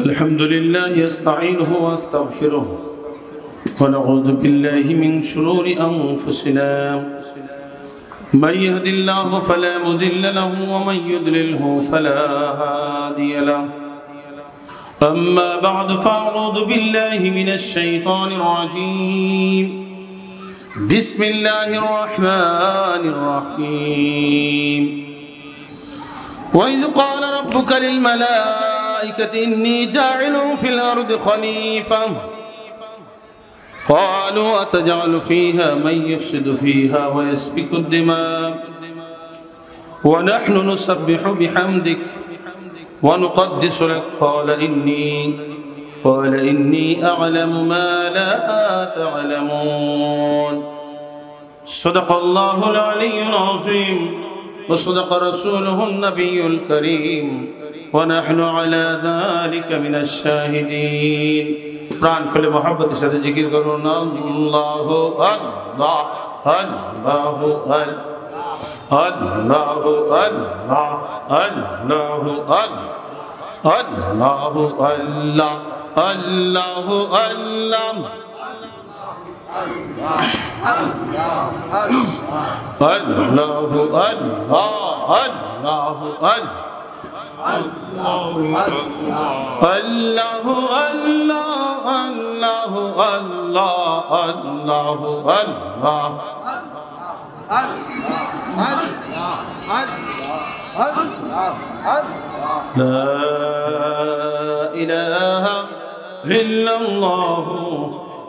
الحمد لله يستعينه واستغفره ونعوذ بالله من شرور أنفسنا من يهد الله فلا مضل له ومن يضلله فلا هادي له أما بعد فأعوذ بالله من الشيطان الرجيم بسم الله الرحمن الرحيم وإذ قال ربك للملائكة إني جاعل في الأرض خليفة قالوا أتجعل فيها من يفسد فيها ويسفك الدماء ونحن نسبح بحمدك ونقدس لك قال إني أعلم ما لا تعلمون صدق الله العلي العظيم وصدق رسوله النبي الكريم ونحن على ذلك من الشاهدين প্রাণ খুলে মহব্বতের সাথে জিকির করুন আল্লাহু আল্লাহ আল্লাহু আল্লাহু আল্লাহ আল্লাহু আল্লাহু আল্লাহ আল্লাহু আল্লাহ Allahu Allah Allahu Allahu Allahu Allahu Allah La ilaha illallah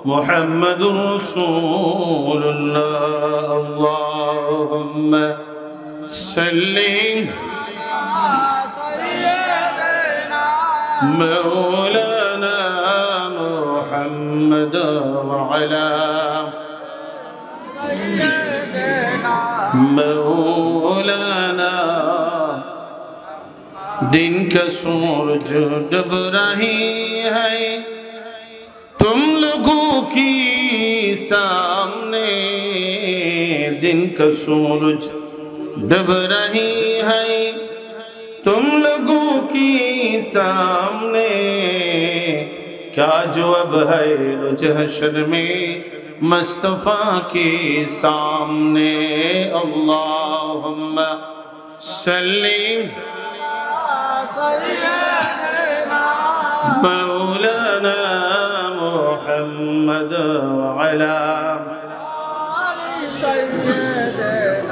محمد رسول الله اللهم صل سيدنا مولانا محمد وعلى سيدنا مولانا दिन का सूरज डूब रही है तुम लोगों की सामने दिन का सूरज डूब रही है तुम लोगों की सामने क्या जो अब है रोज हश्र में मुस्तफा के सामने अल्लाहुम्मा सल्ली सय्यदना मौलाना محمد وعلى سيدنا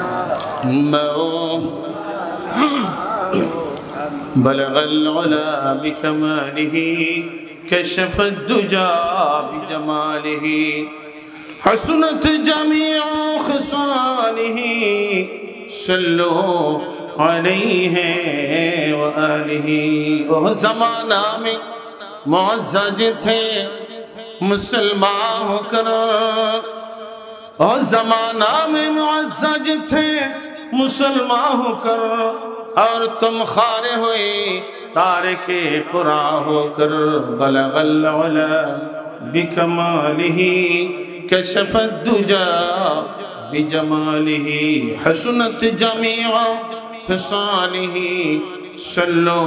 بلغ العلا بكماله كشف الدجى بجماله حسنت جميع خصاله صلوا عليه وآله وه ज़माना में मुअज़्ज़ज़ थे मुसलमान होकर और ज़माना में मुअज़्ज़ज़ थे मुसलमान होकर और तुम खारे हुए तारिके कुरान होकर बलगल उला बिकमालिही कशफत दुजा बिजमालिही हसनत जमीअ फिसालिही सल्लु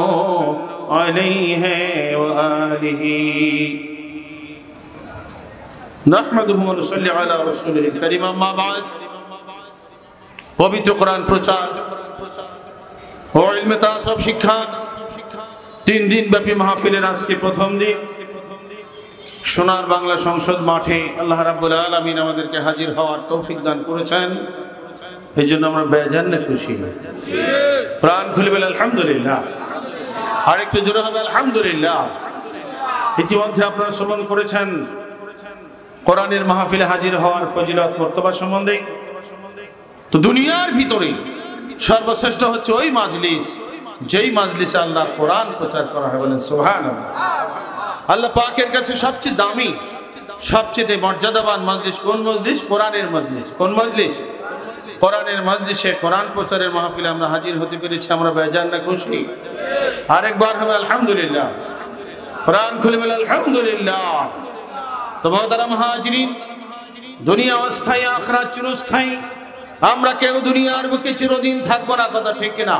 अलैहि व आलिही नहमदुहु व नुसल्ली अला रसूलिल करीम अम्मा बाद पवित्र कुरान प्रचार ও ইলমে তাসাউফ শিক্ষা 3 দিন ব্যাপী মাহফিলের আজকে প্রথম দিন সোনার বাংলা সংসদ মাঠে আল্লাহ রাব্বুল আলামিন আমাদেরকে হাজির হওয়ার তৌফিক দান করেছেন এইজন্য আমরা বেজান্নে খুশি প্রাণ খুলে বলি আলহামদুলিল্লাহ আর একটু জোরে হবে আলহামদুলিল্লাহ ইতিমধ্যে আপনারা শ্রবণ করেছেন কোরআনের মাহফিলে হাজির হওয়ার ফজিলত মর্তবা সম্বন্ধে তো দুনিয়ার ভিতরে সর্বশ্রেষ্ঠ হচ্ছে ওই মাজলিস যেই মাজলিসে আল্লাহর কোরআন প্রচার করা হয় বলেন সুবহানাল্লাহ আল্লাহ পাকের কাছে সবচেয়ে দামি সবচেয়ে মর্যাদাবান মাজলিস কোন মাজলিস কোরআনের মাজলিস কোন মাজলিস কোরআনের মাজলিসে কোরআন প্রচারের মাহফিলে আমরা হাজির হতে পেরেছি আমরা বেজান না খুশি আরেকবার হবে আলহামদুলিল্লাহ প্রাণ খুলে বলেন আলহামদুলিল্লাহ তো মোহতারাম হাজিরিন দুনিয়া অস্থায়ী আখিরাত চিরস্থায়ী আমরা কেউ দুনিয়ার বুকে চিরদিন থাকবো না কথা ঠিক কিনা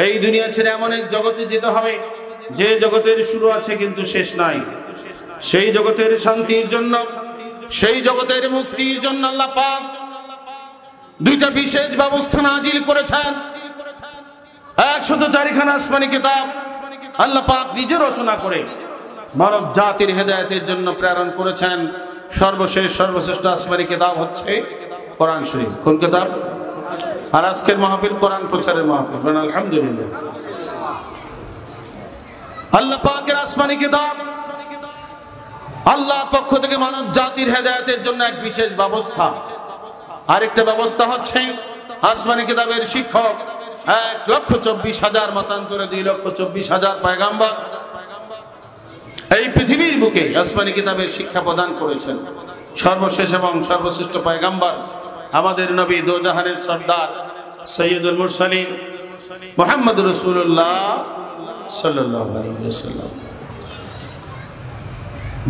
এই দুনিয়া ছেড়ে এমন এক জগতে যেতে হবে যে জগতের শুরু আছে কিন্তু শেষ নাই, সেই জগতের শান্তির জন্য, সেই জগতের মুক্তির জন্য আল্লাহ পাক দুইটা বিশেষ ব্যবস্থা নাজিল করেছেন। 104 খানা আসমানি কিতাব আল্লাহ পাক নিজে রচনা করে মানব জাতির হেদায়েতের জন্য প্রেরণ করেছেন। সর্বশ্রেষ্ঠ আসমানি কিতাব হচ্ছে কোরআন শরীফ। কোন কিতাব? আর আজকের মাহফিল কোরআন প্রচারের মাহফিল। আলহামদুলিল্লাহ, আল্লাহ পাকের আসমানি কিতাব আল্লাহর পক্ষ থেকে মানব জাতির হেদায়েতের জন্য এক বিশেষ ব্যবস্থা। আরেকটা ব্যবস্থা হচ্ছে আসমানি কিতাবের শিক্ষক 1,24,000 মতান্তরে 2,24,000 পয়গাম্বর এই পৃথিবীর বুকে আসমানি কিতাবের শিক্ষা প্রদান করেছেন। সর্বশেষ এবং সর্বশ্রেষ্ঠ পয়গাম্বর আমাদের নবী, দোজাহানের সর্দার সৈয়দুল মুরসালিন মুহাম্মদুর রাসূলুল্লাহ সাল্লাল্লাহু আলাইহি ওয়াসাল্লাম।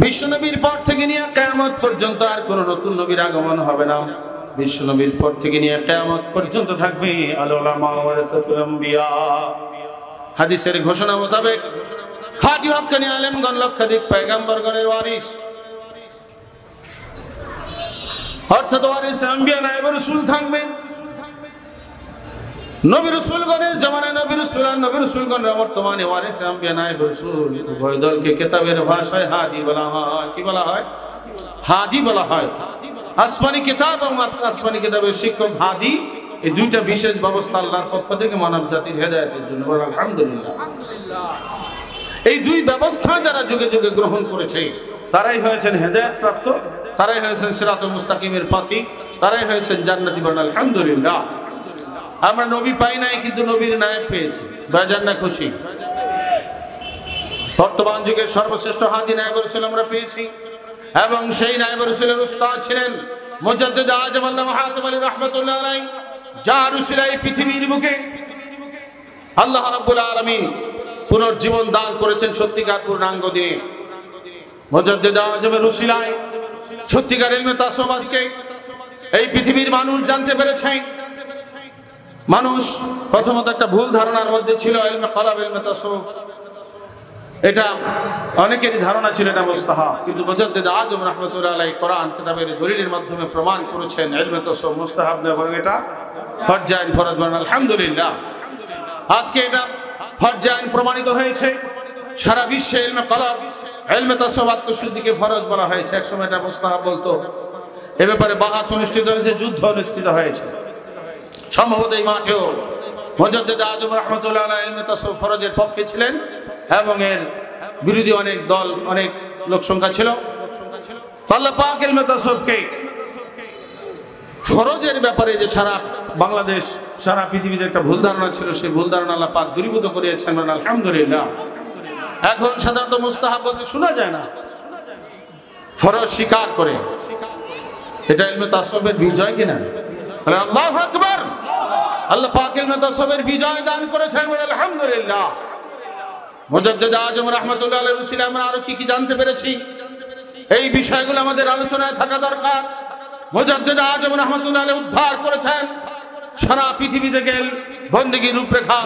বিশ্ব নবীর পর থেকে নিয়ে কিয়ামত পর্যন্ত আর কোন নতুন নবীর আগমন হবে না। বিশ্ব নবীর পর থেকে নিয়ে কিয়ামত পর্যন্ত থাকবে আল উলামা ওয়ারাসাতুল আম্বিয়া। হাদিসের ঘোষণা মোতাবেক খাঁটি হক্কানি আলেমগণ লক্ষাধিক পয়গম্বরগণের ওয়ারিস, অর্থাৎ ওয়ারিস আম্বিয়া নায়েব রাসূল থাকবেন। নবী রাসূলগণের জামানায় নবী রাসূলগণের বর্তমানে ওয়ারিস আম্বিয়া নায়েব রাসূল উভয় দলকে কিতাবের ভাষায় হাদি বলা হয়। কি বলা হয়? হাদি বলা হয়। আসমানি কিতাব এবং আসমানি কিতাবের শিক্ষক হাদি, এই দুইটা বিশেষ ব্যবস্থা আল্লাহর পক্ষ থেকে মানব জাতির হেদায়েতের জন্য। আলহামদুলিল্লাহ, এই দুই ব্যবস্থা যারা যুগে যুগে গ্রহণ করেছে তারাই হয়েছেন হেদায়েত প্রাপ্ত, তারাই হয়েছেন সিরাতুল মুস্তাকিমের পথিক, তারাই হয়েছেন জান্নাতি। আলহামদুলিল্লাহ, আমরা নবী পাই নাই কিন্তু নবীর নায়েব পেয়েছি। বাজার না খুশি? বর্তমান যুগের সর্বশ্রেষ্ঠ হাদি নায়েব রাসূল আমরা পেয়েছি এবং সেই নায়েব রাসূলের উস্তাদ ছিলেন মুজাদ্দিদ আজম আল্লামা হাতিম আলী রাহমাতুল্লাহ আলাইহি, যার উসিলায় পৃথিবীর বুকে আল্লাহ রাব্বুল আলামিন পুনর্জীবন দান করেছেন সত্যিকার পূর্ণাঙ্গ দিয়ে। মুজাদ্দিদ আজমের উসিলায় সত্যিকার ইলমে তাসাউফ আজকে এই পৃথিবীর মানুষ জানতে পেরেছে। মানুষ প্রথমত একটা ভুল ধারণার মধ্যে ছিল ইলমে কালাম, ইলমে তাসাউফ, এটা অনেকেরই ধারণা ছিল এটা মুস্তাহাব, কিন্তু মুজাদ্দিদ আজম রাহমাতুল্লাহ আলাইহি কোরআন কিতাবের দলিলের মাধ্যমে প্রমাণ করেছেন ইলমে তাসাউফ মুস্তাহাব নয়, বরং এটা ফরজ আইন, ফরজ। আলহামদুলিল্লাহ, আজকে এটা ফরজ আইন প্রমাণিত হয়েছে। সারা বিশ্বে ইলমে কালাম, ইলমে তাসাউফ আত্মশুদ্ধিকে ফরজ বলা হয়েছে। একসময় এটা মুস্তাহাব বলতো। এ ব্যাপারে বাহাস অনুষ্ঠিত হয়েছে, যুদ্ধ অনুষ্ঠিত হয়েছে। সম্ভবত এই মাঠেও মুজাদ্দিদ আজম রাহমাতুল্লাহ আলাইহি ইলমে তাসাউফ ফরজের পক্ষে ছিলেন এবং এর বিরোধী অনেক দল, অনেক লোক সংখ্যা ছিল। আল্লাহ পাক ইলমে তাসাউফকে ফরজের ব্যাপারে যে সারা বাংলাদেশ, সারা পৃথিবীতে একটা ভুল ধারণা ছিল, সেই ভুল ধারণা আল্লাহ পাক দূরীভূত করিয়েছেন। আলহামদুলিল্লাহ, এখন সাধারণত মুস্তাহাব বলতে শোনা যায় না, ফরজ স্বীকার করে। এটা ইলমে তাসাউফের বিজয় কিনা? আল্লাহু আকবার! আল্লাহ পাক ইলমে তাসাউফের বিজয় দান করেছেন। আলহামদুলিল্লাহ, মুজাদ্দিদ আজম রাহমাতুল্লাহ আলাইহির উসিলায় আমরা আরো কি কি জানতে পেরেছি, এই বিষয়গুলো আমাদের আলোচনায় থাকা দরকার। মুজাদ্দিদ আজম রাহমাতুল্লাহ আলাইহি উদ্ধার করেছেন সারা পৃথিবী থেকে বন্দেগীর রূপরেখা।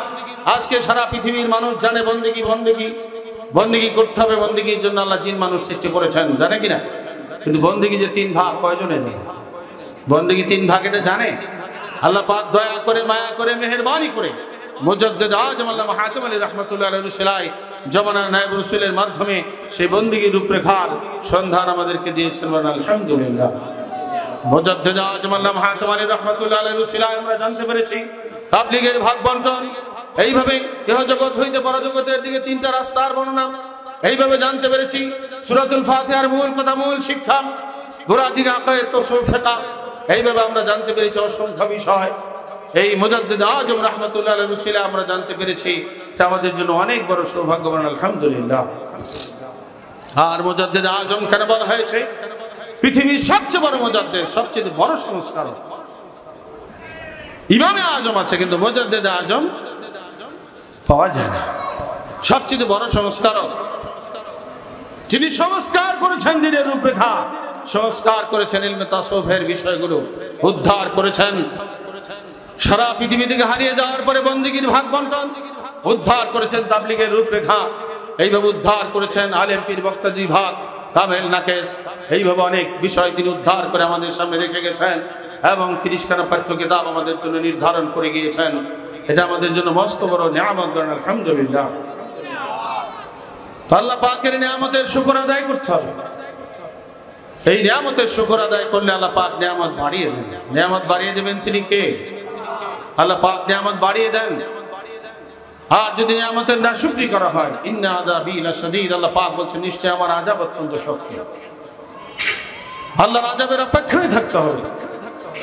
আজকে সারা পৃথিবীর মানুষ জানে বন্দেগী করতে হবে। বন্দেগীর জন্য আল্লাহ জিন মানুষ সৃষ্টি করেছেন, জানে কিনা? কিন্তু বন্দেগী যে 3 ভাগ, কয়জনে জানে? বন্দেগী 3 ভাগ এটা জানে? আল্লাহ পাক দয়া করে, মায়া করে, মেহেরবানি করে মুজাদ্দিদ আজম আল্লামা হাতিম আলী রাহমাতুল্লাহ আলাইহির উসিলায় জামানার নায়েব রাসূলের মাধ্যমে সেই বন্দেগীর রূপরেখার সন্ধান আমাদেরকে দিয়েছেন। আলহামদুলিল্লাহ, মুজাদ্দিদ আজম আল্লামা হাতিম আলী রাহমাতুল্লাহ আলাইহির উসিলায় আমরা জানতে পেরেছি তাবলীগের ভাগ বন্টন। এইভাবে ইহজগৎ হইতে পরজগতের দিকে 3টা রাস্তার বর্ণনা এইভাবে জানতে পেরেছি। সূরাতুল ফাতিহার মূল কথা, মূল শিক্ষা, গোড়ার দিকে আকায়েদ, তাসাউফ, ফিকহ, এইভাবে আমরা জানতে পেরেছি অসংখ্য বিষয়। এই মুজাদ্দিদ আজম রাহমাতুল্লাহ আলাইহির উসিলায় আমরা জানতে পেরেছি, তা আমাদের জন্য অনেক বড় সৌভাগ্যবান। আলহামদুলিল্লাহ। আর মুজাদ্দিদ আজম কেন বলা হয়েছে? পৃথিবীর সবচেয়ে বড় মুজাদ্দিদ, সবচেয়ে বড় সংস্কারক ইমামে আজম আছে, কিন্তু মুজাদ্দিদ আজম পাওয়া যায় না। সবচেয়ে বড় সংস্কারক যিনি সংস্কার করেছেন দিনের রূপরেখা, সংস্কার করেছেন ইলমে তাসাউফের বিষয়গুলো, উদ্ধার করেছেন সারা পৃথিবী থেকে হারিয়ে যাওয়ার পরে বন্দেগীর ভাগ বন্টন, উদ্ধার করেছেন তাবলীগের রূপরেখা, এইভাবে উদ্ধার করেছেন। আলেম পীর বক্তা বিভাগ কামেল নাকেশ, এইভাবে অনেক বিষয় তিনি উদ্ধার করে আমাদের সামনে রেখে গেছেন এবং 30খানা পাঠ্য কিতাব আমাদের জন্য নির্ধারণ করে গিয়েছেন। এটা আমাদের জন্য মস্ত বড় নিয়ামত, আলহামদুলিল্লাহ। আল্লাহ পাকের নিয়ামতের শুকর আদায় করতে হবে। এই নিয়ামতের শুকর আদায় করলে আল্লাহ পাক নিয়ামত বাড়িয়ে দেন। নিয়ামত বাড়িয়ে দেবেন তিনি কে? আল্লাহ পাক নিয়ামত বাড়িয়ে দেন। আর যদি নিয়ামতের নাশুকরি করা হয়, ইন্না আযাবি লাশাদীদ, আল্লাহ পাক বলেন নিশ্চয় আমার আযাব অত্যন্ত শক্ত। আল্লাহর আযাবের অপেক্ষায় থাকতে হবে।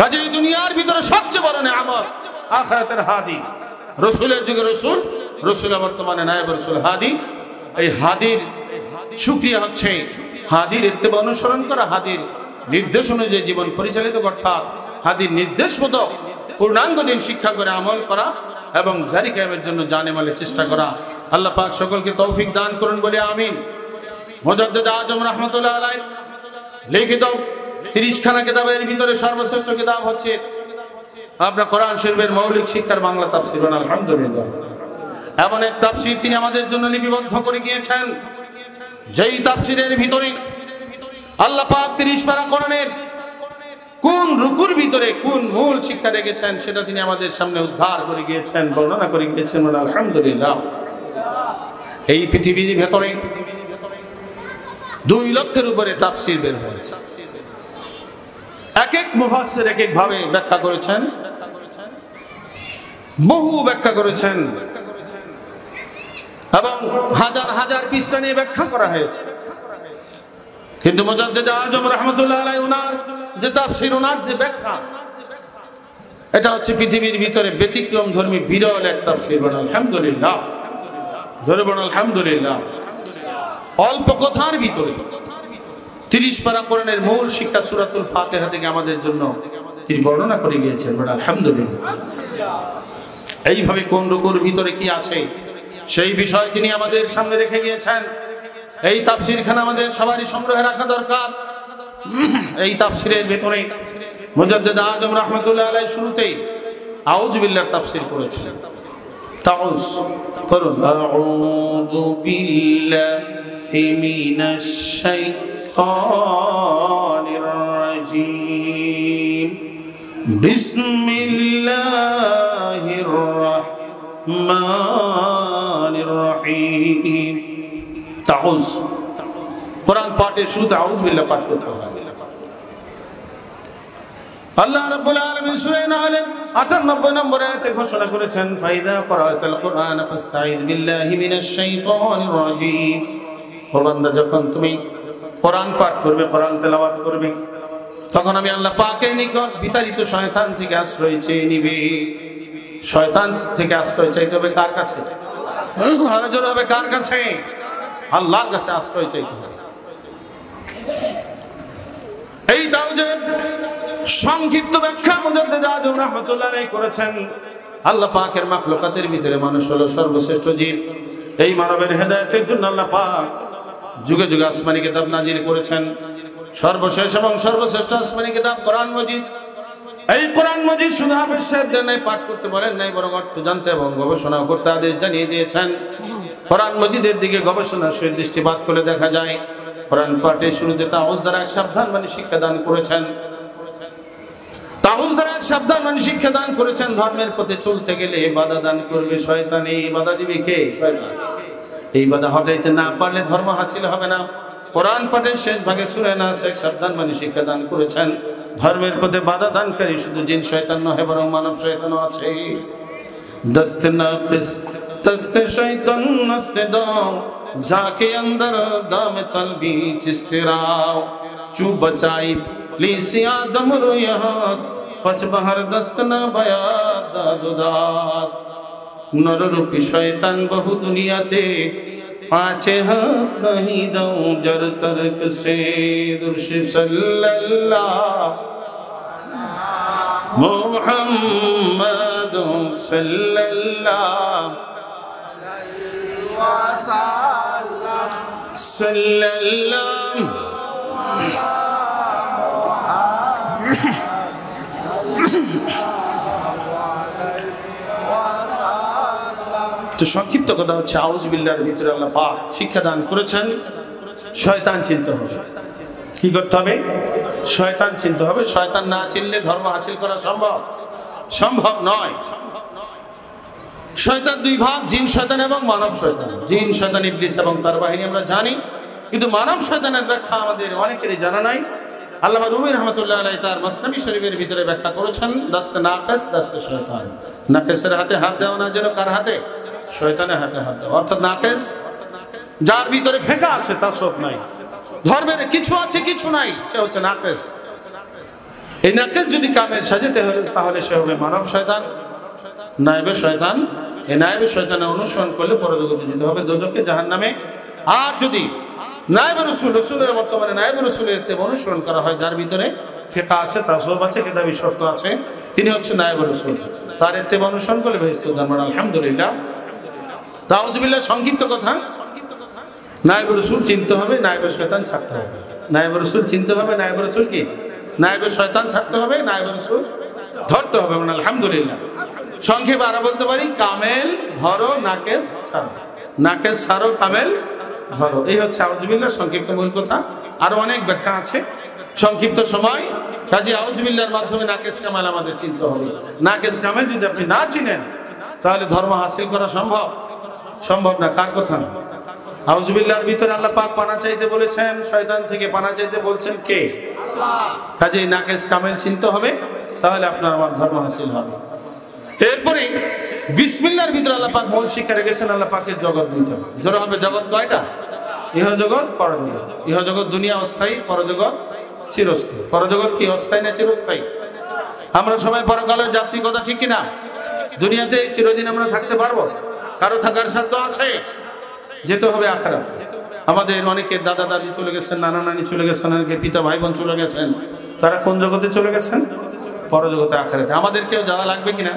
কাজেই দুনিয়ার ভিতরে সবচেয়ে বড় নিয়ামত আখিরাতের হাদি, রাসূলের যুগে রাসূল, রাসূলের বর্তমানে নায়েব রাসূল হাদি। এই হাদির শুকরিয়া হচ্ছে হাদির ইত্তেবা অনুসরণ করা, হাদির নির্দেশ অনুযায়ী জীবন পরিচালিত করা, হাদির নির্দেশ মতো পূর্ণাঙ্গ দিন শিক্ষা করে আমল করা এবং জারি কায়েমের জন্য জানে মালে চেষ্টা করা। আল্লাহ পাক সকলকে তৌফিক দান করুন বলে আমিন। মুজাদ্দিদ আজম রাহমাতুল্লাহ আলাইহি লিখিত 30খানা কিতাবের ভিতরে সর্বশ্রেষ্ঠ কিতাব হচ্ছে আপনার কোরআন শরীফের মৌলিক শিক্ষার বাংলা তাফসীর। আলহামদুলিল্লাহ, এমন এক তাফসীর তিনি আমাদের জন্য লিপিবদ্ধ করে গিয়েছেন, যেই তাফসীরের ভিতরে আল্লাহ পাক 30 পারা কোরআনের কোন রুকুর ভিতরে কোন মূল শিক্ষা রেখেছেন সেটা তিনি আমাদের সামনে উদ্ধার করে গিয়েছেন, বর্ণনা করে গিয়েছেন। আলহামদুলিল্লাহ, এই পৃথিবীর ভেতরে 2 লক্ষের উপরে তাফসীর বের হয়েছে। এক এক মুফাসসির এক এক ভাবে ব্যাখ্যা করেছেন, বহু ব্যাখ্যা করেছেন এবং হাজার হাজার পৃষ্ঠা নিয়ে ব্যাখ্যা করা হয়েছে। কিন্তু মুজাদ্দিদ আজম রাহমাতুল্লাহ আলাইহি ওনার যে তাফসীর, ওনার যে ব্যাখ্যা, এটা হচ্ছে পৃথিবীর ভিতরে ব্যতিক্রম ধর্মী বিরল এক তাফসীর। আলহামদুলিল্লাহ, জোরে বলুন আলহামদুলিল্লাহ। অল্প কথার ভিতরে 30 পারা কোরআনের মূল শিক্ষা সূরাতুল ফাতিহা থেকে আমাদের জন্য তিনি বর্ণনা করে গিয়েছেন। আলহামদুলিল্লাহ, এইভাবে কোন রুকুর ভিতরে কি আছে সেই বিষয় তিনি আমাদের সামনে রেখে গিয়েছেন। এই তাফসীরখানা আমাদের সবারই সংগ্রহে রাখা দরকার। এই তাফসীরের ভেতরে মুজাদ্দিদ আজম রাহমাতুল্লাহ আলাইহি শুরুতেই আউযু বিল্লাহ তাফসীর করেছেন। তাউজ করুন, আউযু বিল্লাহি মিনাশ শাইতানির রাজীম, বিসমিল্লাহির রাহমানির রহিম। তাউজ কোরআন পাঠের শুরুতে আউযু বিল্লাহ পাঠ করতে হয়। আল্লাহ রাব্বুল আলামিন সূরা নাহলের 98 নম্বর আয়াতে ঘোষণা করেছেন, ফাইদা ক্বরাআতাল কুরআন ফাসতাঈদ বিল্লাহি মিনাশ শাইতানির রাজীম। ও বান্দা, যখন তুমি কোরআন পাঠ করবে, কোরআন তেলাওয়াত করবে, তখন আমি আল্লাহ পাকের নিকট বিতাড়িত শয়তান থেকে আশ্রয় চেয়ে নিবে। শয়তান থেকে আশ্রয় চাইতে হবে কার কাছে? আলোচনা হবে কার কাছে? আল্লাহর কাছে আশ্রয় চাইতে হবে। এই তাওজের সংক্ষিপ্ত ব্যাখ্যা মুজাদ্দিদ আজম রাহমাতুল্লাহ আলাইহি করেছেন। আল্লাহ পাকের মাখলুকাতের ভিতরে মানুষ হলো সর্বশ্রেষ্ঠ জীব। এই মানবের হেদায়েতের জন্য আল্লাহ পাক যুগে যুগে আসমানী কিতাব নাজিল করেছেন। সর্বশেষ এবং সর্বশ্রেষ্ঠ আসমানী কিতাব কোরআন মজিদ। এই কোরআন মজিদ শুধু হাফেজ সাহেবদের নাই পাঠ করতে বলেন নাই, বরং অর্থ জানতে এবং গবেষণা করতে আদেশ জানিয়ে দিয়েছেন। কোরআন মজিদের দিকে গবেষণার সহিত দৃষ্টিপাত করে দেখা যায় কোরআন পাঠের শুরুতে তাউজ দ্বারা এক সাবধান মানে শিক্ষা দান করেছেন। তাউজ দ্বারা এক সাবধান মানে শিক্ষা দান করেছেন। ধর্মের পথে চলতে গেলে বাধা দান করবে শয়তান। এই বাধা দিবে কে? শয়তান। এই বাধা হটাইতে না পারলে ধর্ম হাসিল হবে না। কোরআন পাঠের শেষ ভাগে সূরা নাস এক সাবধান মানে শিক্ষা দান করেছেন। ধর্মের পথে বাধা দানকারী শুধু জিন শয়তান নয়, বরং মানব শয়তানও আছে। দস্ত নাকিস दस्त शैतान नस्ते दाव जाके अंदर दाम तलबी चिस्तिराव चू बचाई लीसी आदम रो यहाँ पच बहर दस्त न बया दादुदास नर रूपी शैतान बहु दुनियाते आचे हाथ नहीं दाऊं जर तर्क से दुर्शिफ सल्लल्लाह मुहम्मद सल्लल्लाह सल्लल्लाहु তো সংক্ষিপ্ত কথা হচ্ছে আউযু বিল্লাহর ভিতরে আল্লাহ পাক শিক্ষা দান করেছেন শয়তান চিনতে হবে। কি করতে হবে? শয়তান চিনতে হবে। শয়তান না চিনলে ধর্ম হাসিল করা সম্ভব নয়। শয়তান দুই ভাগ, জিন শয়তান এবং মানব শয়তান। জিন শয়তান ইবলিস এবং তার বাহিনী আমরা জানি, কিন্তু মানব শয়তানের ব্যাখ্যা আমাদের অনেকেরই জানা নাই। আল্লামা রুমি রহমাতুল্লাহ আলাইহি তার মাসনাবী শরীফের ভিতরে ব্যাখ্যা করেছেন দাস্তে নাকিস দাস্তে শয়তান। নাকিসের হাতে হাত দেওয়া না যেন কার হাতে? শয়তানের হাতে হাত দেওয়া। অর্থাৎ নাকিস যার ভিতরে ফেঁকা আছে, তার সব নাই, ধর্মের কিছু আছে কিছু নাই, সে হচ্ছে নাকিস। এই নাকিস যদি কামেল সাজাতে হলে তাহলে সে হবে মানব শয়তান, নায়েবে শয়তান। এই নায়েবে শয়তানের অনুসরণ করলে পরজগতে যেতে হবে, দোজখে, জাহান্নামে। আর যদি নায়েবে রাসূলের বর্তমানে নায়েবে রাসূলের অনুসরণ করা হয়, যার ভিতরে ফিকহ আছে, তাসওয়ুফ আছে, কিতাবী শর্ত আছে, তিনি হচ্ছে নায়েবে রাসূল, তার ইত্তেবা অনুসরণ করলে বেহেশত জান্নাত। আলহামদুলিল্লাহ। আউযু বিল্লাহ সংক্ষিপ্ত কথা, নায়েবে রাসূল চিনতে হবে, নায়েবে শয়তান ছাড়তে হবে। নায়েবে রাসূল চিনতে হবে, নায়েবে রাসূল কি? নায়েবে শয়তান ছাড়তে হবে, নায়েবে রাসূল ধরতে হবে। আলহামদুলিল্লাহ। সংক্ষেপে আরো বলতে পারি, কামেল ধরো, নাকেস ছাড়ো। নাকেস ছাড়ো, কামেল ধরো। এই হচ্ছে আউযু বিল্লাহ সংক্ষিপ্ত মূল কথা। আরো অনেক ব্যাখ্যা আছে, সংক্ষিপ্ত সময়। কাজে আউযু বিল্লাহর মাধ্যমে নাকেস কামেল আমাদের চিনতে হবে। নাকেস কামেল যদি আপনি না চিনেন তাহলে ধর্ম হাসিল করা সম্ভব না। কার কথা? আউযু বিল্লাহর ভিতরে আল্লাহ পাক পানা চাইতে বলেছেন, শয়তান থেকে পানা চাইতে বলছেন কে? আল্লাহ। কাজে নাকেস কামেল চিনতে হবে, তাহলে আপনার আমার ধর্ম হাসিল হবে। এরপরে বিসমিল্লাহর ভিতরে আল্লাহ পাক মূল শিক্ষা রেখেছেন আল্লাহ পাকের জগৎ নিতে হবে। জোরে হবে, জগৎ কয়টা? ইহজগৎ পরজগৎ। ইহজগৎ দুনিয়া অস্থায়ী, পরজগৎ চিরস্থায়ী। পরজগৎ কি অস্থায়ী না চিরস্থায়ী? আমরা সবাই পরকালের যাত্রী, কথা ঠিক কিনা? দুনিয়াতে চিরদিন আমরা থাকতে পারবো? কারো থাকার সাধ্য আছে? যেতে হবে আখিরাতে। আমাদের অনেকের দাদা দাদি চলে গেছেন, নানা নানি চলে গেছেন, অনেকের পিতা ভাই বোন চলে গেছেন। তারা কোন জগতে চলে গেছেন? পরজগতে, আখিরাতে। আমাদেরকেও যাওয়া লাগবে কিনা?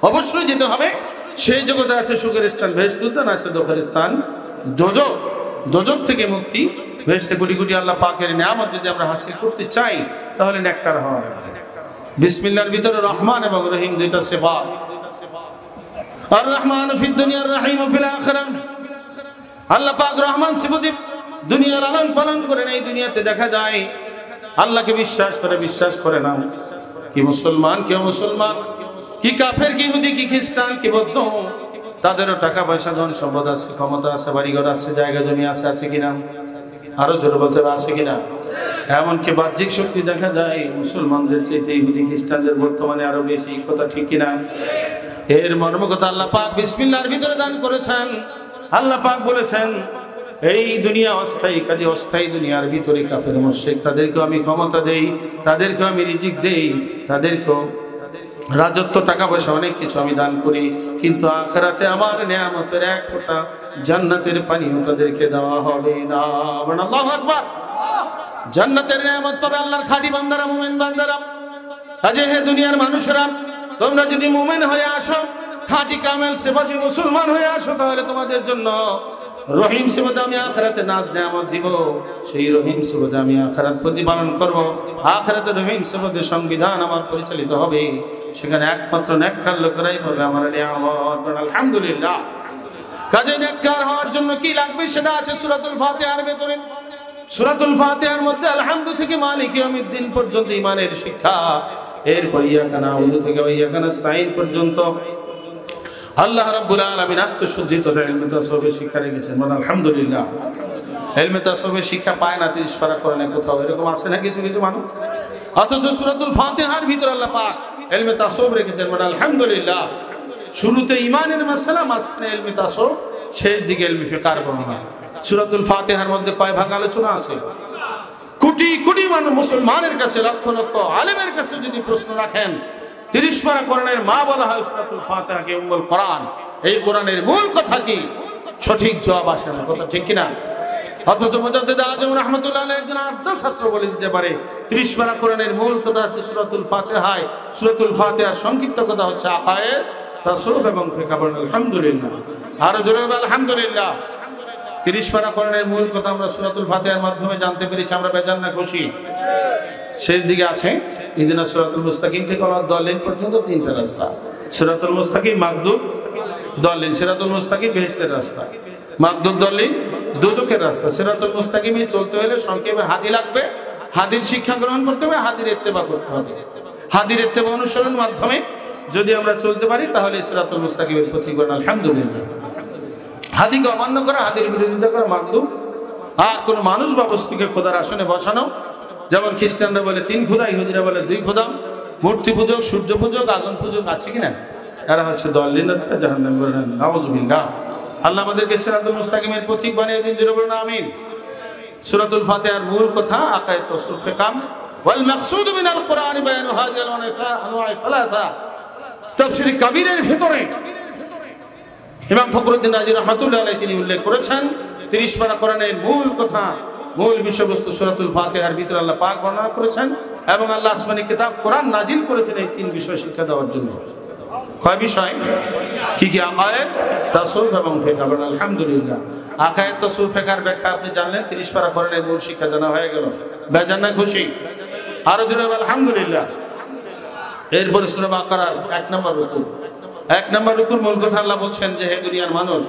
অবশ্যই যেতে হবে। সেই জগতে আছে সুখের স্থান বেহেশত, আছে দুঃখের স্থান দোজখ। দোজখ থেকে মুক্তি, বেহেশতে কোটি কোটি আল্লাহ পাকের নিয়ামত যদি আমরা হাসিল করতে চাই তাহলে নেককার হওয়া লাগবে। বিসমিল্লাহর ভিতরে রহমান এবং রহিম দুইটা সিফাত। আর রহমান ফিদ দুনিয়া, রহিম ফিল আখিরাহ। আল্লাহ পাক রহমান সিফাতে দুনিয়ার লালন পালন করেন। এই দুনিয়াতে দেখা যায় আল্লাহকে বিশ্বাস করে না। কি মুসলমান, কেউ মুসলমান, কি কাফের, কি ইহুদি, কি খ্রিস্টান, কি বৌদ্ধ, তাদেরও টাকা পয়সা, ধন সম্পদ আছে, ক্ষমতা আছে, বাড়িঘর আছে, জায়গা জমি আছে কিনা? আরো জোরে বলতে হবে, আছে কিনা? এমনকি বাহ্যিক শক্তি দেখা যায় মুসলমানদের চাইতে ইহুদি খ্রিস্টানদের বর্তমানে আরো বেশি, কথা ঠিক কিনা? এর মর্ম কথা আল্লাহ পাক বিসমিল্লাহর ভিতরে দান করেছেন। আল্লাহ পাক বলেছেন এই দুনিয়া অস্থায়ী, কাজে অস্থায়ী দুনিয়ার ভিতরে কাফের মুশরিক তাদেরকেও আমি ক্ষমতা দেই, তাদেরকেও আমি রিজিক দেই, তাদেরকেও রাজত্ব, টাকা পয়সা, অনেক কিছু আমি দান করি, কিন্তু আখিরাতে আমার নিয়ামতের এক ফোঁটা জান্নাতের পানিও তাদেরকে দেওয়া হবে না। আল্লাহু আকবার। জান্নাতের নিয়ামত পাবে আল্লাহর খাঁটি বান্দারা, মুমিন বান্দারা। কাজে হে দুনিয়ার মানুষরা, তোমরা যদি মুমিন হয়ে আসো, খাঁটি কামেল সিফাতি মুসলমান হয়ে আসো, তাহলে তোমাদের জন্য রহিম সিফাতে আমি আখিরাতে নাজ নিয়ামত দিব। সেই রহিম সিফাতে আমি আখিরাত প্রতিপালন করব। আখিরাতে রহিম সিফাতের সংবিধান আমার পরিচালিত হবে। সেখানে একমাত্র নেককার লোকেরাই পাবে আমার নিয়ামত। আলহামদুলিল্লাহ। কাজে নেককার হওয়ার জন্য কি লাগবে সেটা আছে সূরাতুল ফাতিহার ভেতরে। সূরাতুল ফাতিহার মধ্যে আলহামদু থেকে মালিক ইয়াউমিদ্দিন পর্যন্ত ঈমানের শিক্ষা। এরপর ইয়াকা না'বুদু থেকে ইয়াকা নাস্তাঈন পর্যন্ত আল্লাহ রাব্বুল আলামিন আত্মশুদ্ধিত ইলমে তাসাউফের শিক্ষা রেখেছেন। আলহামদুলিল্লাহ। ইলমে তাসাউফের শিক্ষা পায় না 30 পারা কোরআনে কোথাও, এরকম আছে না কিছু কিছু মানুষ? অথচ সূরাতুল ফাতিহার ভিতরে আল্লাহ পাক ইলমে তাসাউফ রেখেছেন। আলহামদুলিল্লাহ। শুরুতে ঈমানের মাসআলা, মাঝখানে ইলমে তাসাউফ, শেষ দিকে ইলমে ফিকহের বর্ণনা। সূরাতুল ফাতিহার মধ্যে কয় ভাগ আলোচনা আছে? কোটি কোটি মানুষ মুসলমানের কাছে, লক্ষ লক্ষ আলেমের কাছে যদি প্রশ্ন রাখেন, 30 পারা কোরআনের মা বলা হয় সূরাতুল ফাতিহাকে উম্মুল কোরআন। এই কোরআনের মূল কথা কি? সঠিক জবাব আসে না, কথা ঠিক কিনা? অথচ মুজাদ্দিদ আজম রাহমাতুল্লাহ আলাইহি একজন আদনা ছাত্র বলে দিতে পারে 30 পারা কোরআনের মূল কথা আছে সূরাতুল ফাতিহায়। সূরাতুল ফাতিহার সংক্ষিপ্ত কথা হচ্ছে আকায়েদ, তাসাউফ এবং ফিকহ। আলহামদুলিল্লাহ। আর জোরে বল আলহামদুলিল্লাহ। 30 পারা কোরআনের মূল কথা আমরা সূরাতুল ফাতিহার মাধ্যমে জানতে পেরেছি। আমরা বেজান না খুশি? শেষ দিকে আছে ইহদিনাস সিরাতাল মুস্তাকিম থেকে ওয়ালাদ-দাল্লিন পর্যন্ত 3টা রাস্তা। সিরাতুল মুস্তাকিম, মাগদুব, দাল্লিন, সিরাতুল মুস্তাকিম বেহেশতের রাস্তা, মাগদুব দাল্লিন দোজখের রাস্তা। সিরাতুল মুস্তাকিমে চলতে হলে সংক্ষেপে হাদি লাগবে, হাদির শিক্ষা গ্রহণ করতে হবে, হাদির ইত্তেবা করতে হবে। হাদির ইত্তেবা অনুসরণের মাধ্যমে যদি আমরা চলতে পারি তাহলে সিরাতুল মুস্তাকিমের পথিক বলেন আলহামদুলিল্লাহ। হাদিকে অমান্য করা, হাদির বিরোধিতা করা মাগদুব। আর কোন মানুষ বা বস্তুকে খোদার আসনে বসানো, যেমন খ্রিস্টানরা বলে 3 খোদা, ইহুদিরা বলে 2 খোদা, মূর্তি পূজক, সূর্য পূজক, আগুন পূজক আছে কিনা, এরা হচ্ছে দাল্লিন রাস্তা, জাহান্নামী বলেন নাউযুবিল্লাহ। আল্লাহ আমাদেরকে সিরাতুল মুস্তাকিমের পথিক বানিয়ে দিন, জোরে বলুন আমিন। সূরাতুল ফাতিহার মূল কথা আকায়েদ তাসুফ ফিকাম ওয়াল মাকসুদ মিনাল কুরআন বায়ানু হাযিল আনওয়া'i সালাসা। তাফসীর কবিরের ভিতরে ইমাম ফখরুদ্দিন রাজি রাহমাতুল্লাহ আলাইহি তিনি উল্লেখ করেছেন 30 পারা কোরআনের মূল কথা, মূল বিষয়বস্তু সূরাতুল ফাতিহার ভিতরে আল্লাহ পাক বর্ণনা করেছেন এবং আল্লাহ আসমানি কিতাব কোরআন নাজিল করেছেন এই 3 বিষয় শিক্ষা দেওয়ার জন্য। কয় বিষয়? কি কি? আকায়েদ, তাসুফ এবং ফিকহ। আলহামদুলিল্লাহ। আকায়েদ, তাসুফ, ফিকহের ব্যাখ্যা আপনি জানলেন, 30 পারা কোরআনের মূল শিক্ষা জানা হয়ে গেল। বেজান না খুশি? আরো জোরে আলহামদুলিল্লাহ। এরপরে সূরা বাকারার 1 নম্বর রুকু। 1 নম্বর রুকুর মূল কথা আল্লাহ বলছেন যে হে দুনিয়ার মানুষ,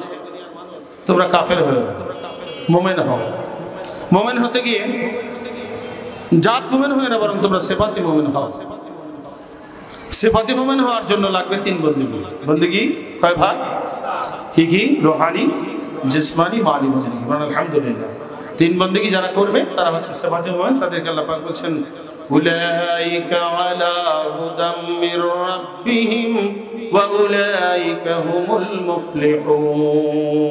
তোমরা কাফের হও না, মুমিন হও। মুমিন হতে গিয়ে জাত মুমিন হয় না, বরং তোমরা সিফাতি মুমিন হও। সিফাতি মুমিন হওয়ার জন্য লাগবে 3 বন্দেগী। বন্দেগী কয় ভাগ? কি কি? রুহানি, জিসমানি, মালি বন্দেগী। আলহামদুলিল্লাহ। 3 বন্দেগী যারা করবে তারা হচ্ছে সিফাতি মুমিন। তাদেরকে আল্লাহ পাক বলছেন উলাইকা আলা হুদাম মির রাব্বিহিম ওয়া উলাইকা হুমুল মুফলিহুন।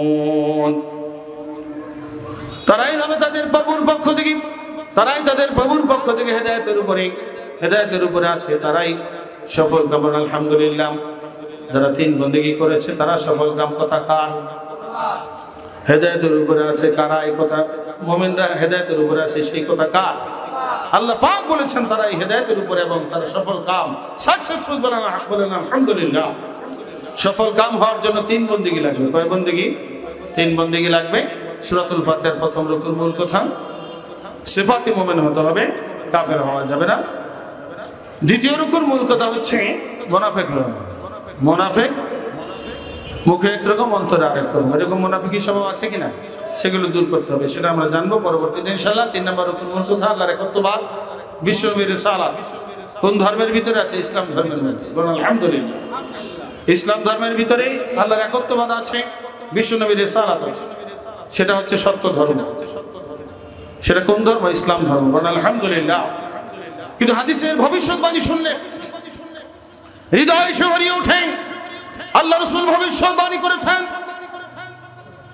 তারাই হবে তাদের প্রভুর পক্ষ থেকে, তারাই তাদের প্রভুর পক্ষ থেকে হেদায়েতের উপরে আছে, তারাই সফল কাম। আলহামদুলিল্লাহ। যারা 3 বন্দেগী করেছে তারা সফল কাম। কথা কার? হেদায়েতের উপরে আছে কারা? এই কথা মুমিনরা হেদায়েতের উপরে আছে, সেই কথা কার? আল্লাহ পাক বলেছেন তারাই হেদায়েতের উপরে এবং তারা সফল কাম, সাকসেসফুল। বলেন আলহামদুলিল্লাহ। সফল কাম হওয়ার জন্য 3 বন্দেগী লাগবে। কয় বন্দেগী? 3 বন্দেগী লাগবে। সূরাতুল ফাতিহার প্রথম রুকুর মূল কথা সিফাতি মুমিন হতে হবে, কাফের হওয়া যাবে না। দ্বিতীয় রুকুর মূল কথা হচ্ছে মুনাফিক হওয়া। মুনাফিক মুখে একরকম, অন্তরে আরেক রকম, এরকম মুনাফিকি স্বভাব আছে কিনা সেগুলো দূর করতে হবে, সেটা আমরা জানবো পরবর্তীতে ইনশাআল্লাহ। 3 নম্বর রুকুর মূল কথা আল্লাহর একত্ববাদ, বিশ্বনবীর রিসালাত। কোন ধর্মের ভিতরে আছে? ইসলাম ধর্মের মধ্যে। বলুন আলহামদুলিল্লাহ। ইসলাম ধর্মের ভিতরে আল্লাহর একত্ববাদ আছে, বিশ্বনবীর রিসালাত আছে। সেটা হচ্ছে সত্য ধর্ম। সেটা কোন ধর্ম? ইসলাম ধর্ম। বলুন আলহামদুলিল্লাহ। কিন্তু হাদিসের ভবিষ্যৎবাণী শুনলে হৃদয় শিহরিয়ে ওঠে। আল্লাহ রাসূল ভবিষ্যৎবাণী করেছেন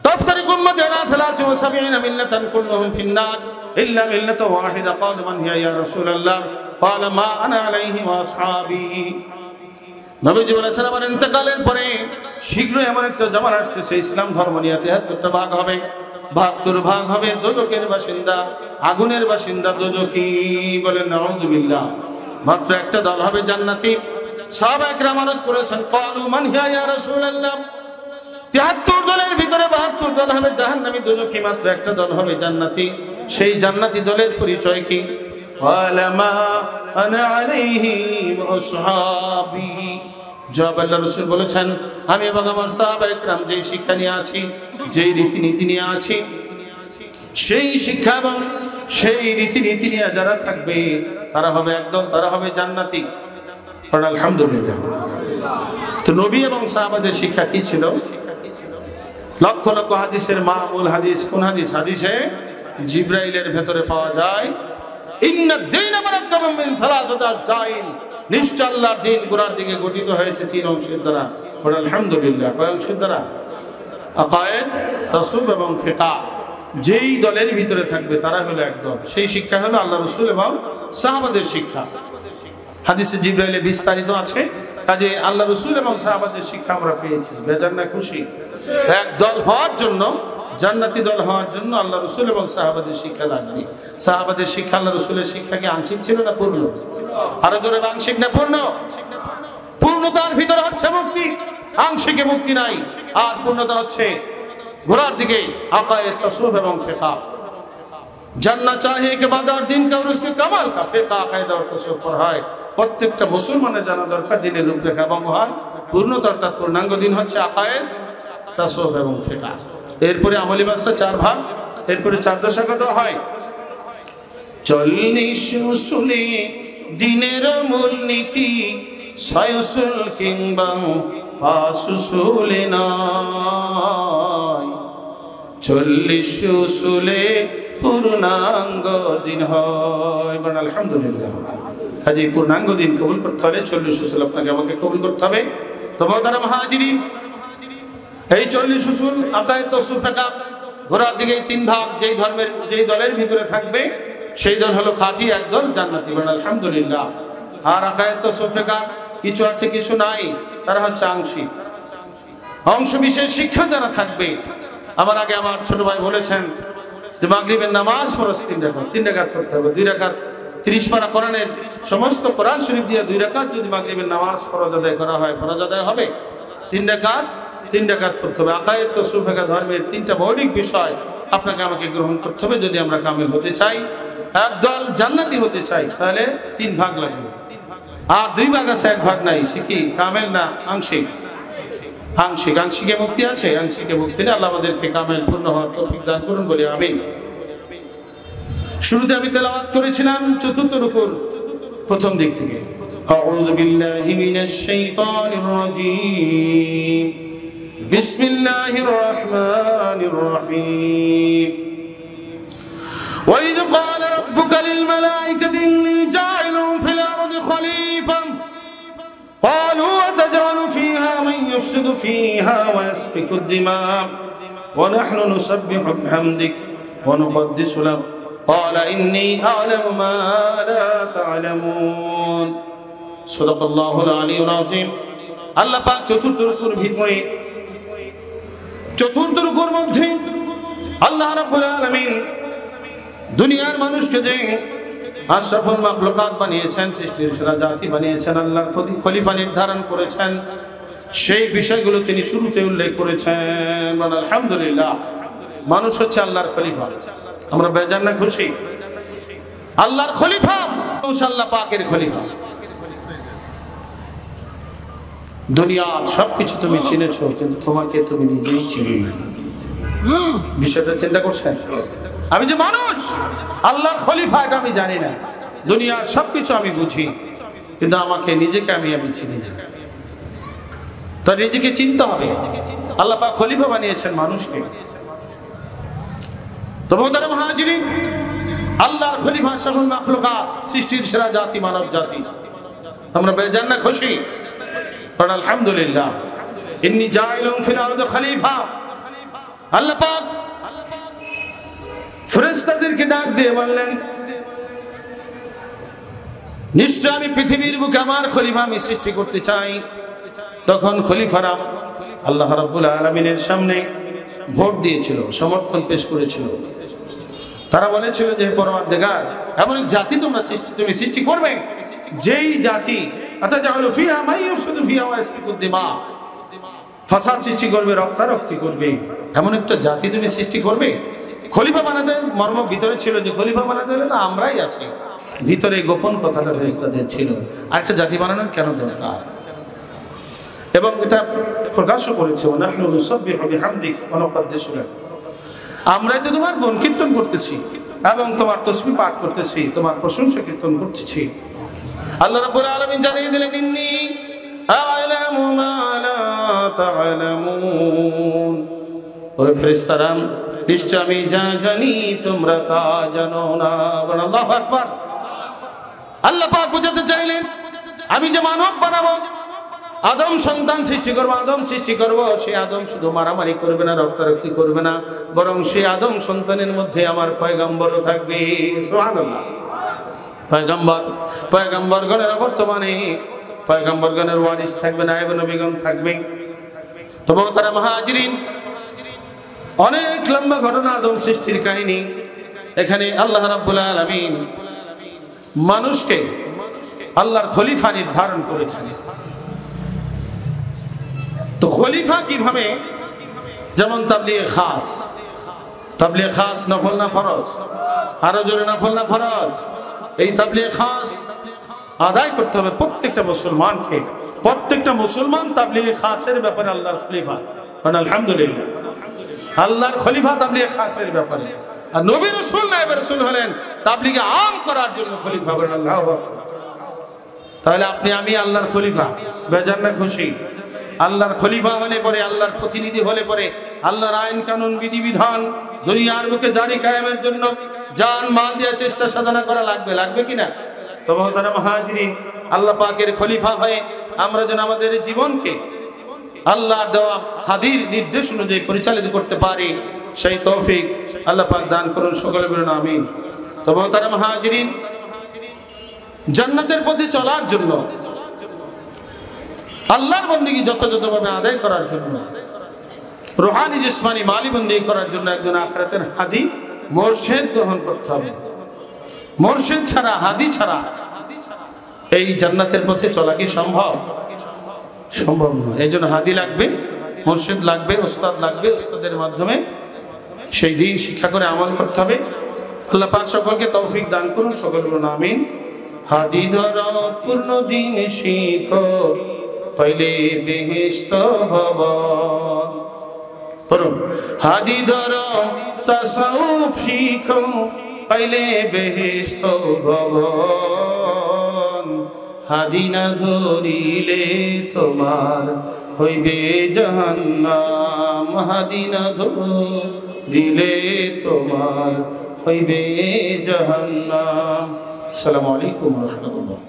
তাফতারিকু উম্মতি আলা 73 মিল্লাতান কুল্লুহুম ফিন-নার ইল্লা মিল্লাতান ওয়াহিদা। ক্বালু মান হিয়া ইয়া রাসূলুল্লাহ? ক্বালা মা আনা আলাইহি ওয়া আসহাবি। নবীজি বলেছেন আমার ইন্তেকালের পরে শীঘ্রই এমন একটা জামানা আসতেছে, ইসলাম ধর্ম নিয়ে 73টা ভাগ হবে। 72 ভাগ হবে দোজখের বাসিন্দা, আগুনের বাসিন্দা, দোজখী। বলেন নাউযুবিল্লাহ। মাত্র একটা দল হবে জান্নাতি। সাহাবায়ে কেরাম আরজ করেছেন ক্বালু মান হিয়া ইয়া রাসূলুল্লাহ? 73 দলের ভিতরে 72 দল হবে জাহান্নামী, দোজখী। মাত্র একটা দল হবে জান্নাতি। সেই জান্নাতি দলের পরিচয় কি? ক্বালা মা আনা আলাইহি ওয়া আসহাবি। জবাব আল্লাহ রাসূল বলেছেন আমি এবং আমার সাহাবায়ে কেরাম যেই শিক্ষা নিয়ে আছি, যেই রীতিনীতি নিয়ে আছি, সেই শিক্ষা এবং সেই রীতিনীতি নিয়ে যারা থাকবে তারা হবে একদল, তারা হবে জান্নাতি। আলহামদুলিল্লাহ। তো নবী এবং সাহাবাদের শিক্ষা কি ছিল? লক্ষ লক্ষ হাদিসের মামুল হাদিস। কোন হাদিস? হাদিসে জিবরাইলের ভেতরে পাওয়া যায় ইন্নাদ দীনা মুরাক্কাবুম মিন সালাসাতি আজজাইন। নিশ্চয় আল্লাহর দ্বীন গোড়ার দিকে গঠিত হয়েছে 3 অংশের দ্বারা। আলহামদুলিল্লাহ। কয় অংশের দ্বারা? আকায়েদ, তাসুফ এবং ফিকহ। যেই দলের ভিতরে থাকবে তারা হলো একদল। সেই শিক্ষা হলো আল্লাহ রাসূল এবং সাহাবাদের শিক্ষা। হাদিসে জিবরাইলে বিস্তারিত আছে। কাজে আল্লাহ রাসূল এবং সাহাবাদের শিক্ষা আমরা পেয়েছি। বেজান না খুশি? একদল হওয়ার জন্য, জান্নাতি দল হওয়ার জন্য আল্লাহ রাসূল এবং সাহাবাদের শিক্ষা লাগবে। সাহাবাদের শিক্ষা আল্লাহ রাসূলের শিক্ষা কি আংশিক ছিল না পূর্ণ? আরো জোরে আংশিক না পূর্ণ? পূর্ণতার ভিতরে হচ্ছে মুক্তি, আংশিকে মুক্তি নাই। আর পূর্ণতা হচ্ছে ঘোড়ার দিকে আকায়েদ, তাসুফ এবং ফিকহ। জান্নাত চাহে কে বাদ আর দিন কা উসকে কামাল কা ফিকহ, আকায়েদ और তাসুফ পড়ায়। প্রত্যেকটা মুসলমানের জানা দরকার দিনের রূপরেখা এবং মহান পূর্ণতা অর্থাৎ পূর্ণাঙ্গ দিন হচ্ছে আকায়েদ, তাসাউফ এবং ফিকহ। এরপরে আমলি মাসা 4 ভাগ, এরপরে 4 দশা কত হয়? 40 উসুলে দিনের মূলনীতি, 6 উসুল কিংবা 5 উসুলে নয়। 40 উসুলে পূর্ণাঙ্গ দিন হয়। বলেন আলহামদুলিল্লাহ। কাজে পূর্ণাঙ্গ দিন কবুল করতে হলে 40 উসুল আপনাকে আমাকে কবুল করতে হবে। তো মোহতারাম মুহাজিরিন, এই 40 উসুল আকায়েদ, তাসাউফ, ফিকহ ঘোরার দিকে 3 ভাগ। যেই দলের ভিতরে থাকবে সেই দল হলো খাঁটি, একদল জান্নাতি। বলেন আলহামদুলিল্লাহ। আর আকায়েদ, তাসাউফ, ফিকহ কিছু আছে কিছু নাই, তারা হচ্ছে আংশিক। অংশ বিশেষ শিক্ষা যারা থাকবে, আমার আগে আমার ছোট ভাই বলেছেন যে মাগরিবের নামাজ ফরজ 3 রাকাত করতে হবে। 2 রাকাত 30 পারা কোরআনের সমস্ত কোরআন শরীফ দিয়ে 2 রাকাত যদি মাগরিবের নামাজ ফরজ আদায় করা হয়, ফরজ আদায় হবে। 3 রাকাত করতে হবে। আকায়েদ, তাসাউফ, ফিকহ ধর্মের 3টা মৌলিক বিষয় আপনাকে আমাকে গ্রহণ করতে হবে যদি আমরা কামিল হতে চাই, একদল জান্নাতি হতে চাই, তাহলে 3 ভাগ লাগবে। আর 2 ভাগ আছে, 1 ভাগ নাই। সে কি কামেল না আংশিক? আংশিকে মুক্তি আছে, আংশিকে মুক্তি নেই। আল্লাহ আমাদেরকে কামেল পূর্ণ হওয়ার তৌফিক দান করুন বলে আমিন। শুরুতে আমি তেলাওয়াত করেছিলাম 4th রুকুর প্রথম দিক থেকে। আউযু বিল্লাহি মিনাশ শাইতানির রাজীম। বিসমিল্লাহির রাহমানির রাহিম। وإذ قال ربك للملائكة إني جاعل في الأرض خليفة قالوا أتجعل فيها من يفسد فيها ويسفك الدماء ونحن نسبح بحمدك ونقدس لك قال إني أعلم ما لا تعلمون صدق الله العلي العظيم। আল্লাহ পাক 4th রুকুর ভিতরে, 4th রুকুর মধ্যে আল্লাহ রাব্বুল আলামিন দুনিয়ার মানুষকে যে আশরাফুল মাখলুকাত বানিয়েছেন, সৃষ্টির সেরা জাতি বানিয়েছেন, আল্লাহর খলিফা নির্ধারণ করেছেন, সেই বিষয়গুলো তিনি শুরুতে উল্লেখ করেছেন। আলহামদুলিল্লাহ, মানুষ হচ্ছে আল্লাহর খলিফা। আমরা বেজান না খুশি? আল্লাহর খলিফা, আল্লাহ পাকের খলিফা। দুনিয়ার সবকিছু তুমি চিনেছো, কিন্তু তোমাকে তুমি নিজেই চিনি না। বিষয়টা চিন্তা করছেন? আমি যে মানুষ, আল্লাহর খলিফা, এটা আমি জানি না। দুনিয়ার সবকিছু আমি বুঝি, কিন্তু আমাকে নিজেকে আমি চিনি না। তো নিজেকে চিনতে হবে। আল্লাহ পাক খলিফা বানিয়েছেন মানুষকে। তো মোহতারাম মুহাজিরিন, আল্লাহর খলিফা আশরাফুল মাখলুকাত, সৃষ্টির সেরা জাতি, মানব জাতি। আমরা বেজান না খুশি? কারণ আলহামদুলিল্লাহ, ইন্নী জাইলুন ফিল আরদি খলিফা। আল্লাহ পাক ফেরেশতাদেরকে ডাক দিয়ে বললেন, নিশ্চয় আমি পৃথিবীর বুকে আমার খলিফা আমি সৃষ্টি করতে চাই। তখন খলিফারা আল্লাহ রাব্বুল আলামিনের সামনে ভোট দিয়েছিল, সমর্থন পেশ করেছিল। তারা বলেছিল যে পরওয়ারদিগার, এমন এক জাতি তুমি সৃষ্টি করবে, যেই জাতি আতাজালু ফিহা মান ইউফসিদু ফিহা ওয়া ইয়াসফিকুদ দিমা, ফাসাদ সৃষ্টি করবে, রক্তারক্তি করবে, এমন একটা জাতি তুমি সৃষ্টি করবে। খলিফা বানাতে মর্ম ভিতরে ছিল যে খলিফা বানাতে হলে না আমরাই আছি, ভিতরে গোপন কথাটা ফেরেশতাদের ছিল। আর একটা জাতি বানানোর কেন দরকার? এবং এটা প্রকাশও করেছে, ওয়ানাহনু নুসাব্বিহু বিহামদিক ওয়া নুকদ্দিসু লাক। আমরাই তো তোমার গুণ কীর্তন করতেছি এবং তোমার তাসবিহ পাঠ করতেছি, তোমার প্রশংসা কীর্তন করতেছি। আল্লাহ রাব্বুল আলামিন জানিয়ে দিলেন, ইন্নী আ'লামু মা লা তা'লামুন। ওই ফেরেশতারা, নিশ্চয় আমি যা জানি তোমরা তা জানো না। আল্লাহু আকবার। আল্লাহ পাক বুঝাতে চাইলেন, আমি যে মানব বানাবো, আদম সন্তান সৃষ্টি করবো, আদম সৃষ্টি করবো, সেই আদম শুধু মারামারি করবে না, রক্তারক্তি করবে না, বরং সেই আদম সন্তানের মধ্যে আমার পয়গম্বরও থাকবে। সুবহানাল্লাহ। পয়গম্বরগণের বর্তমানে পয়গম্বরগণের ওয়ারিস থাকবে, নায়েব নবীগণ থাকবে। তো মোহতারাম মুহাজিরিন, অনেক লম্বা ঘটনা আদম সৃষ্টির কাহিনী। এখানে আল্লাহ রাব্বুল আলামিন মানুষকে আল্লাহর খলিফা নির্ধারণ করেছেন। তো খলিফা কিভাবে? যেমন তাবলীগ খাস নফল না ফরজ? আরো জোরে, নফল না ফরজ? এই তাবলীগ খাস আদায় করতে হবে প্রত্যেকটা মুসলমানকে। প্রত্যেকটা মুসলমান তাবলীগে খাসের ব্যাপারে আল্লাহর খলিফা, কারণ আলহামদুলিল্লাহ আল্লাহর খলিফা তাবলীগে খাসের ব্যাপারে। আর নবী রাসূল নায়েব রাসূল হলেন তাবলীগে আম করার জন্য খলিফা, বলেন আল্লাহু আকবার। তাহলে আপনি আমি আল্লাহর খলিফা, বেজান না খুশি? আল্লাহর খলিফা হলে পরে, আল্লাহর প্রতিনিধি হলে পরে আল্লাহর আইন কানুন বিধিবিধান দুনিয়ার বুকে জারি কায়েমের জন্য জান মাল দিয়ে চেষ্টা সাধনা করা লাগবে, লাগবে কিনা? তো মুহতারাম মুহাজিরিন, আল্লাহ পাকের খলিফা হয়ে আমরা যেন আমাদের জীবনকে আল্লাহ দেওয়া হাদির নির্দেশ অনুযায়ী পরিচালিত করতে পারি, সেই তৌফিক আল্লাহ পাক দান করুন, সকলে বলুন আমিন। তো মুহতারাম মুহাজিরিন, জান্নাতের পথে চলার জন্য, আল্লাহর বন্দেগী যথাযথভাবে আদায় করার জন্য, রুহানি জিসমানি মালি বন্দেগী করার জন্য একজন আখিরাতের হাদি মুর্শিদ গ্রহণ করতে হবে। মুর্শিদ ছাড়া, হাদি ছাড়া এই জান্নাতের পথে চলা কি সম্ভব? সম্ভব নয়। এই জন্য হাদি লাগবে, মুর্শিদ লাগবে, উস্তাদ লাগবে। উস্তাদের মাধ্যমে সেই দিন শিক্ষা করে আমল করতে হবে। আল্লাহ পাক সকলকে তৌফিক দান করুন, সকল বলুন আমিন। হাদি ধরো পূর্ণ দিন শিখো, পাইলে বেহেশত ভবন। পড়ুন, হাদি ধরো তাসাউফ শিখো, পাইলে বেহেশত ভবন। হাদি না ধরিলে তোমার হইবে জাহান্নাম, হাদি না ধরিলে তোমার হইবে জাহান্নাম। আসসালামু আলাইকুম ওয়া রাহমাতুল্লাহ।